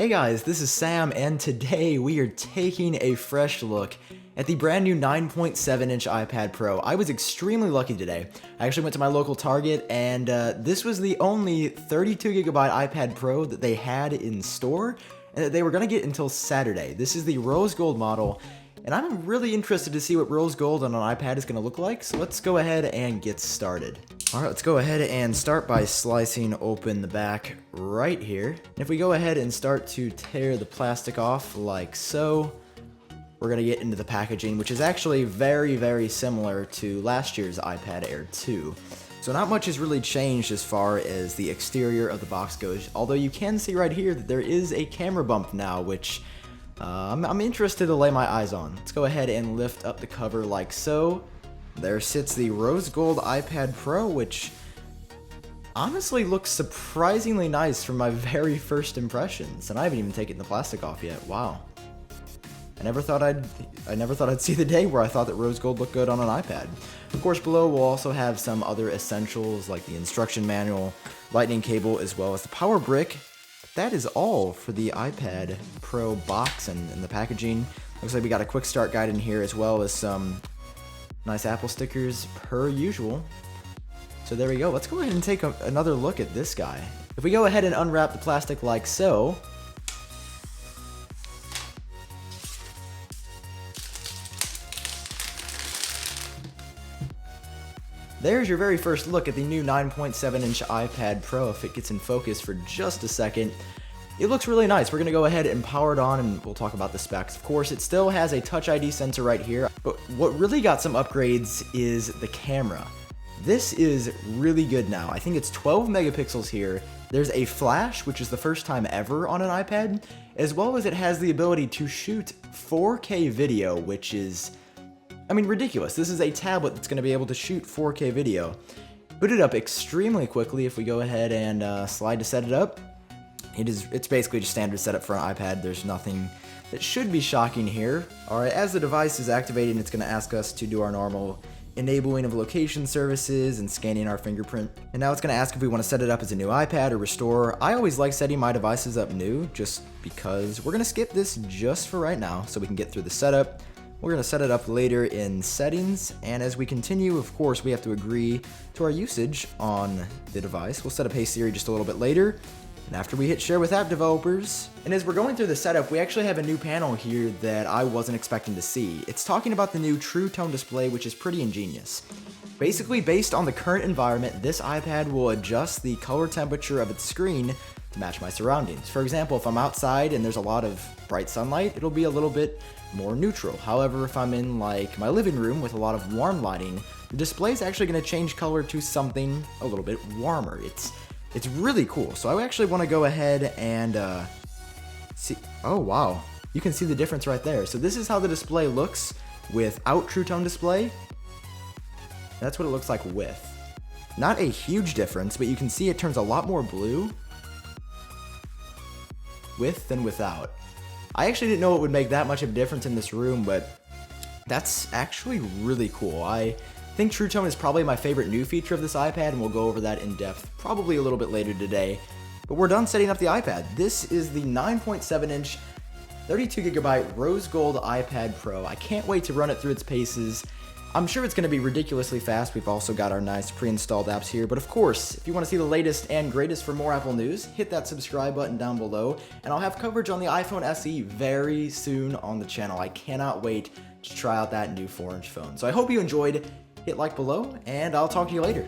Hey guys, this is Sam, and today we are taking a fresh look at the brand new 9.7-inch iPad Pro. I was extremely lucky today. I actually went to my local Target, and this was the only 32GB iPad Pro that they had in store, and that they were going to get until Saturday. This is the rose gold model, and I'm really interested to see what rose gold on an iPad is going to look like, so let's go ahead and get started. Alright, let's go ahead and start by slicing open the back right here. And if we go ahead and start to tear the plastic off like so, we're going to get into the packaging, which is actually very, very similar to last year's iPad Air 2. So not much has really changed as far as the exterior of the box goes, although you can see right here that there is a camera bump now, which I'm interested to lay my eyes on. Let's go ahead and lift up the cover like so. There sits the rose gold iPad Pro, which honestly looks surprisingly nice from my very first impressions, and I haven't even taken the plastic off yet. Wow. I never thought I'd see the day where I thought that rose gold looked good on an iPad. Of course, below we'll also have some other essentials like the instruction manual, lightning cable, as well as the power brick. That is all for the iPad Pro box and the packaging. Looks like we got a quick start guide in here, as well as some nice Apple stickers per usual. So there we go. Let's go ahead and take another look at this guy. If we go ahead and unwrap the plastic like so, there's your very first look at the new 9.7-inch iPad Pro. If it gets in focus for just a second, it looks really nice. We're going to go ahead and power it on, and we'll talk about the specs. Of course, it still has a Touch ID sensor right here, but what really got some upgrades is the camera. This is really good now. I think it's 12 megapixels here. There's a flash, which is the first time ever on an iPad, as well as it has the ability to shoot 4K video, which is, I mean, ridiculous. This is a tablet that's going to be able to shoot 4K video. Boot it up extremely quickly if we go ahead and slide to set it up. It's basically just standard setup for an iPad. There's nothing that should be shocking here. Alright, as the device is activating, it's going to ask us to do our normal enabling of location services and scanning our fingerprint. And now it's going to ask if we want to set it up as a new iPad or restore. I always like setting my devices up new, just because we're going to skip this just for right now so we can get through the setup. We're going to set it up later in settings, and as we continue, of course, we have to agree to our usage on the device. We'll set up Hey Siri just a little bit later, and after we hit share with app developers. And as we're going through the setup, we actually have a new panel here that I wasn't expecting to see. It's talking about the new True Tone display, which is pretty ingenious. Basically, based on the current environment, this iPad will adjust the color temperature of its screen to match my surroundings. For example, if I'm outside and there's a lot of bright sunlight, it'll be a little bit more neutral. However, if I'm in like my living room with a lot of warm lighting, the display is actually going to change color to something a little bit warmer. It's really cool. So I actually want to go ahead and see. Oh wow, you can see the difference right there. So this is how the display looks without True Tone display. That's what it looks like with. Not a huge difference, but you can see it turns a lot more blue with than without. I actually didn't know it would make that much of a difference in this room, but that's actually really cool. I think True Tone is probably my favorite new feature of this iPad, and we'll go over that in depth probably a little bit later today. But we're done setting up the iPad. This is the 9.7-inch 32GB rose gold iPad Pro. I can't wait to run it through its paces. I'm sure it's going to be ridiculously fast. We've also got our nice pre-installed apps here. But of course, if you want to see the latest and greatest for more Apple news, hit that subscribe button down below. And I'll have coverage on the iPhone SE very soon on the channel. I cannot wait to try out that new 4-inch phone. So I hope you enjoyed. Hit like below, and I'll talk to you later.